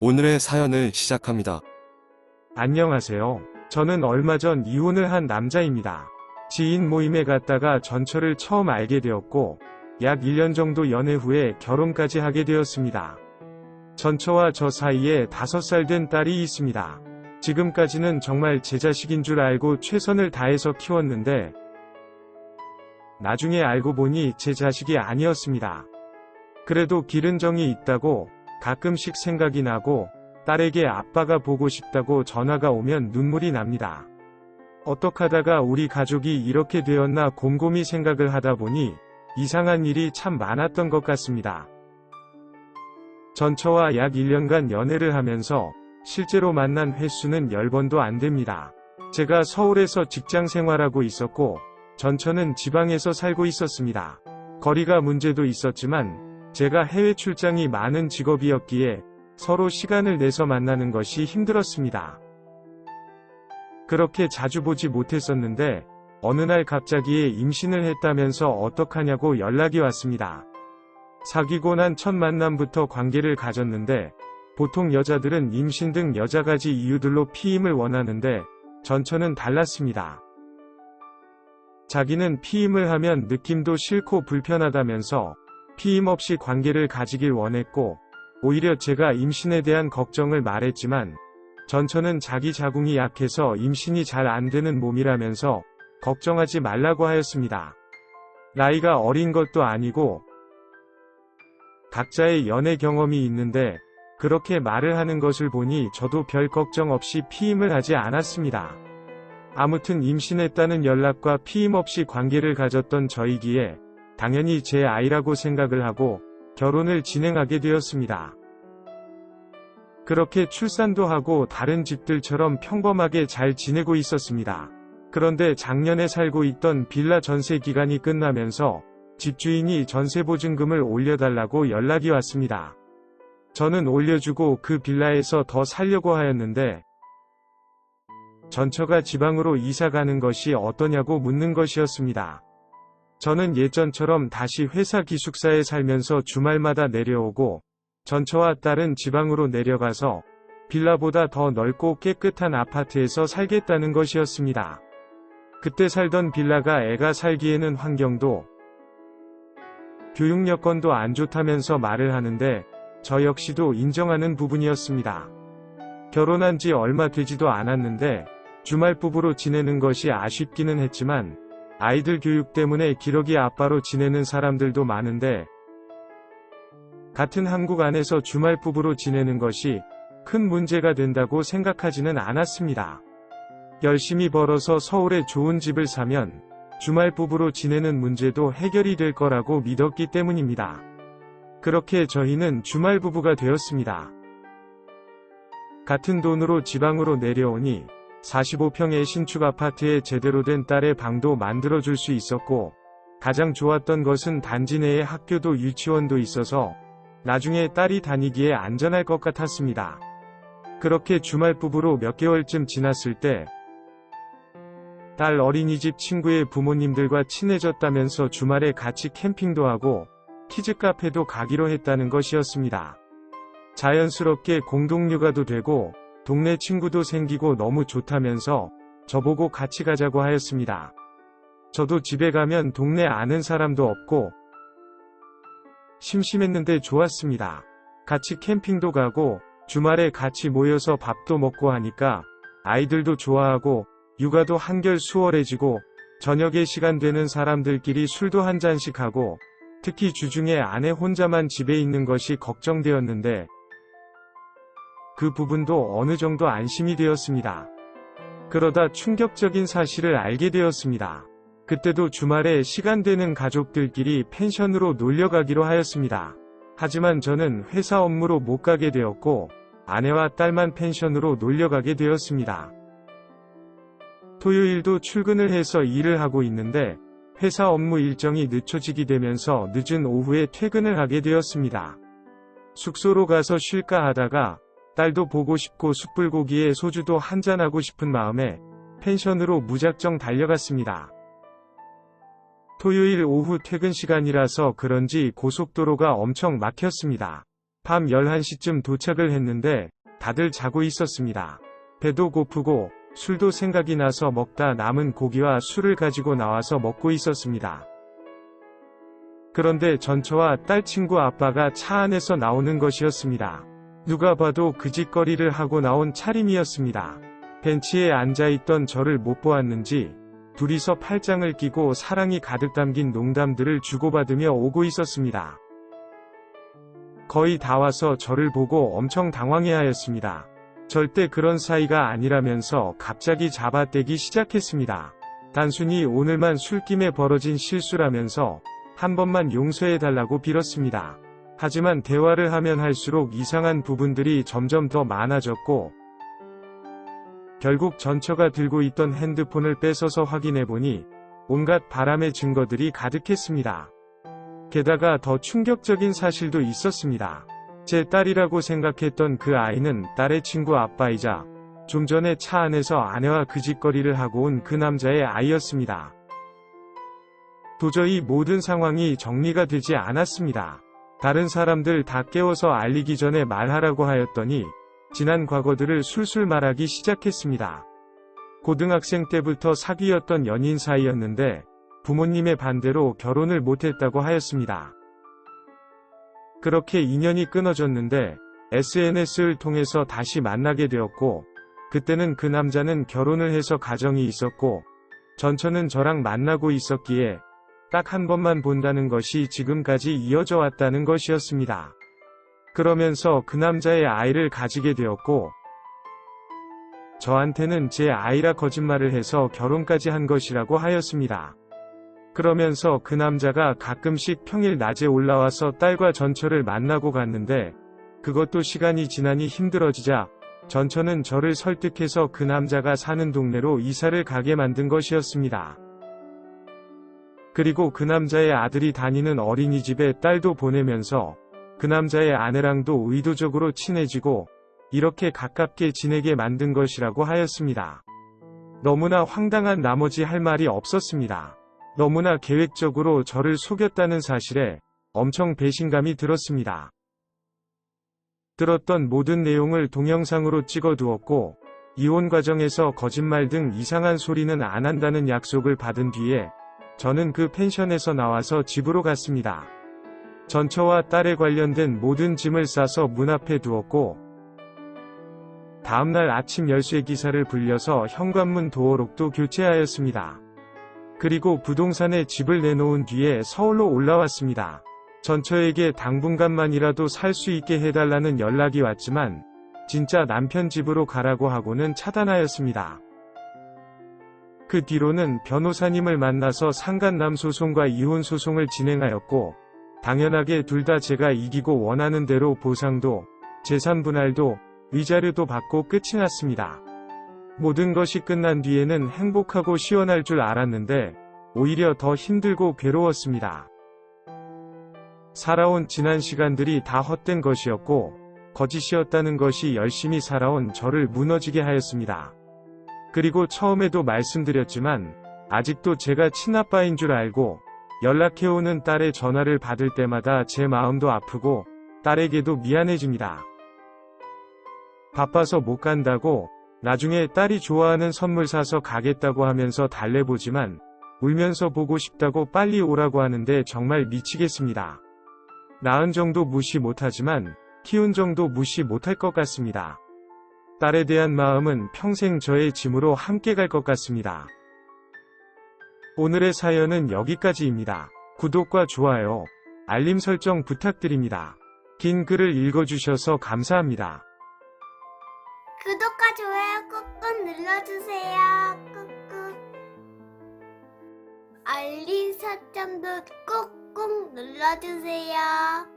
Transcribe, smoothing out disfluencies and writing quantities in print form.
오늘의 사연을 시작합니다. 안녕하세요. 저는 얼마 전 이혼을 한 남자입니다. 지인 모임에 갔다가 전처를 처음 알게 되었고, 약 1년 정도 연애 후에 결혼까지 하게 되었습니다. 전처와 저 사이에 5살 된 딸이 있습니다. 지금까지는 정말 제 자식인 줄 알고 최선을 다해서 키웠는데, 나중에 알고 보니 제 자식이 아니었습니다. 그래도 기른 정이 있다고 가끔씩 생각이 나고, 딸에게 아빠가 보고 싶다고 전화가 오면 눈물이 납니다. 어떡하다가 우리 가족이 이렇게 되었나 곰곰이 생각을 하다 보니 이상한 일이 참 많았던 것 같습니다. 전처와 약 1년간 연애를 하면서 실제로 만난 횟수는 10번도 안 됩니다. 제가 서울에서 직장 생활하고 있었고, 전처는 지방에서 살고 있었습니다. 거리가 문제도 있었지만 제가 해외 출장이 많은 직업이었기에 서로 시간을 내서 만나는 것이 힘들었습니다. 그렇게 자주 보지 못했었는데 어느 날 갑자기 임신을 했다면서 어떡하냐고 연락이 왔습니다. 사귀고 난 첫 만남부터 관계를 가졌는데 보통 여자들은 임신 등 여자가지 이유들로 피임을 원하는데 전처는 달랐습니다. 자기는 피임을 하면 느낌도 싫고 불편하다면서 피임 없이 관계를 가지길 원했고, 오히려 제가 임신에 대한 걱정을 말했지만 전처는 자기 자궁이 약해서 임신이 잘 안 되는 몸이라면서 걱정하지 말라고 하였습니다. 나이가 어린 것도 아니고 각자의 연애 경험이 있는데 그렇게 말을 하는 것을 보니 저도 별 걱정 없이 피임을 하지 않았습니다. 아무튼 임신했다는 연락과 피임 없이 관계를 가졌던 저이기에 당연히 제 아이라고 생각을 하고 결혼을 진행하게 되었습니다. 그렇게 출산도 하고 다른 집들처럼 평범하게 잘 지내고 있었습니다. 그런데 작년에 살고 있던 빌라 전세 기간이 끝나면서 집주인이 전세보증금을 올려달라고 연락이 왔습니다. 저는 올려주고 그 빌라에서 더 살려고 하였는데 전처가 지방으로 이사 가는 것이 어떠냐고 묻는 것이었습니다. 저는 예전처럼 다시 회사 기숙사에 살면서 주말마다 내려오고 전처와 딸은 지방으로 내려가서 빌라보다 더 넓고 깨끗한 아파트에서 살겠다는 것이었습니다. 그때 살던 빌라가 애가 살기에는 환경도 교육 여건도 안 좋다면서 말을 하는데 저 역시도 인정하는 부분이었습니다. 결혼한 지 얼마 되지도 않았는데 주말 부부로 지내는 것이 아쉽기는 했지만 아이들 교육 때문에 기러기 아빠로 지내는 사람들도 많은데 같은 한국 안에서 주말 부부로 지내는 것이 큰 문제가 된다고 생각하지는 않았습니다. 열심히 벌어서 서울에 좋은 집을 사면 주말 부부로 지내는 문제도 해결이 될 거라고 믿었기 때문입니다. 그렇게 저희는 주말 부부가 되었습니다. 같은 돈으로 지방으로 내려오니 45평의 신축 아파트에 제대로 된 딸의 방도 만들어줄 수 있었고, 가장 좋았던 것은 단지 내에 학교도 유치원도 있어서 나중에 딸이 다니기에 안전할 것 같았습니다. 그렇게 주말 부부로 몇 개월쯤 지났을 때 딸 어린이집 친구의 부모님들과 친해졌다면서 주말에 같이 캠핑도 하고 키즈 카페도 가기로 했다는 것이었습니다. 자연스럽게 공동육아도 되고 동네 친구도 생기고 너무 좋다면서 저보고 같이 가자고 하였습니다. 저도 집에 가면 동네 아는 사람도 없고 심심했는데 좋았습니다. 같이 캠핑도 가고 주말에 같이 모여서 밥도 먹고 하니까 아이들도 좋아하고 육아도 한결 수월해지고 저녁에 시간 되는 사람들끼리 술도 한 잔씩 하고 특히 주중에 아내 혼자만 집에 있는 것이 걱정되었는데 그 부분도 어느 정도 안심이 되었습니다. 그러다 충격적인 사실을 알게 되었습니다. 그때도 주말에 시간 되는 가족들끼리 펜션으로 놀려가기로 하였습니다. 하지만 저는 회사 업무로 못 가게 되었고 아내와 딸만 펜션으로 놀려가게 되었습니다. 토요일도 출근을 해서 일을 하고 있는데 회사 업무 일정이 늦춰지게 되면서 늦은 오후에 퇴근을 하게 되었습니다. 숙소로 가서 쉴까 하다가 딸도 보고 싶고 숯불고기에 소주도 한잔하고 싶은 마음에 펜션으로 무작정 달려갔습니다. 토요일 오후 퇴근 시간이라서 그런지 고속도로가 엄청 막혔습니다. 밤 11시쯤 도착을 했는데 다들 자고 있었습니다. 배도 고프고 술도 생각이 나서 먹다 남은 고기와 술을 가지고 나와서 먹고 있었습니다. 그런데 전처와 딸 친구 아빠가 차 안에서 나오는 것이었습니다. 누가 봐도 그 짓거리를 하고 나온 차림이었습니다. 벤치에 앉아있던 저를 못 보았는지 둘이서 팔짱을 끼고 사랑이 가득 담긴 농담들을 주고받으며 오고 있었습니다. 거의 다 와서 저를 보고 엄청 당황해하였습니다. 절대 그런 사이가 아니라면서 갑자기 잡아떼기 시작했습니다. 단순히 오늘만 술김에 벌어진 실수라면서 한 번만 용서해달라고 빌었습니다. 하지만 대화를 하면 할수록 이상한 부분들이 점점 더 많아졌고 결국 전처가 들고 있던 핸드폰을 뺏어서 확인해보니 온갖 바람의 증거들이 가득했습니다. 게다가 더 충격적인 사실도 있었습니다. 제 딸이라고 생각했던 그 아이는 딸의 친구 아빠이자 좀 전에 차 안에서 아내와 그 짓거리를 하고 온 그 남자의 아이였습니다. 도저히 모든 상황이 정리가 되지 않았습니다. 다른 사람들 다 깨워서 알리기 전에 말하라고 하였더니 지난 과거들을 술술 말하기 시작했습니다. 고등학생 때부터 사귀었던 연인 사이였는데 부모님의 반대로 결혼을 못했다고 하였습니다. 그렇게 인연이 끊어졌는데 SNS를 통해서 다시 만나게 되었고 그때는 그 남자는 결혼을 해서 가정이 있었고 전처는 저랑 만나고 있었기에 딱 한 번만 본다는 것이 지금까지 이어져 왔다는 것이었습니다. 그러면서 그 남자의 아이를 가지게 되었고 저한테는 제 아이라 거짓말을 해서 결혼까지 한 것이라고 하였습니다. 그러면서 그 남자가 가끔씩 평일 낮에 올라와서 딸과 전처를 만나고 갔는데 그것도 시간이 지나니 힘들어지자 전처는 저를 설득해서 그 남자가 사는 동네로 이사를 가게 만든 것이었습니다. 그리고 그 남자의 아들이 다니는 어린이집에 딸도 보내면서 그 남자의 아내랑도 의도적으로 친해지고 이렇게 가깝게 지내게 만든 것이라고 하였습니다. 너무나 황당한 나머지 할 말이 없었습니다. 너무나 계획적으로 저를 속였다는 사실에 엄청 배신감이 들었습니다. 들었던 모든 내용을 동영상으로 찍어두었고 이혼 과정에서 거짓말 등 이상한 소리는 안 한다는 약속을 받은 뒤에 저는 그 펜션에서 나와서 집으로 갔습니다. 전처와 딸에 관련된 모든 짐을 싸서 문 앞에 두었고 다음날 아침 10시에 기사를 불려서 현관문 도어록도 교체하였습니다. 그리고 부동산에 집을 내놓은 뒤에 서울로 올라왔습니다. 전처에게 당분간만이라도 살 수 있게 해달라는 연락이 왔지만 진짜 남편 집으로 가라고 하고는 차단하였습니다. 그 뒤로는 변호사님을 만나서 상간남 소송과 이혼 소송을 진행하였고 당연하게 둘 다 제가 이기고 원하는 대로 보상도 재산 분할도 위자료도 받고 끝이 났습니다. 모든 것이 끝난 뒤에는 행복하고 시원할 줄 알았는데 오히려 더 힘들고 괴로웠습니다. 살아온 지난 시간들이 다 헛된 것이었고 거짓이었다는 것이 열심히 살아온 저를 무너지게 하였습니다. 그리고 처음에도 말씀드렸지만 아직도 제가 친아빠인 줄 알고 연락해오는 딸의 전화를 받을 때마다 제 마음도 아프고 딸에게도 미안해집니다. 바빠서 못 간다고 나중에 딸이 좋아하는 선물 사서 가겠다고 하면서 달래보지만 울면서 보고 싶다고 빨리 오라고 하는데 정말 미치겠습니다. 낳은 정도 무시 못하지만 키운 정도 무시 못할 것 같습니다. 딸에 대한 마음은 평생 저의 짐으로 함께 갈 것 같습니다. 오늘의 사연은 여기까지입니다. 구독과 좋아요, 알림 설정 부탁드립니다. 긴 글을 읽어주셔서 감사합니다. 구독과 좋아요 꾹꾹 눌러주세요. 꾹꾹. 알림 설정도 꾹꾹 눌러주세요.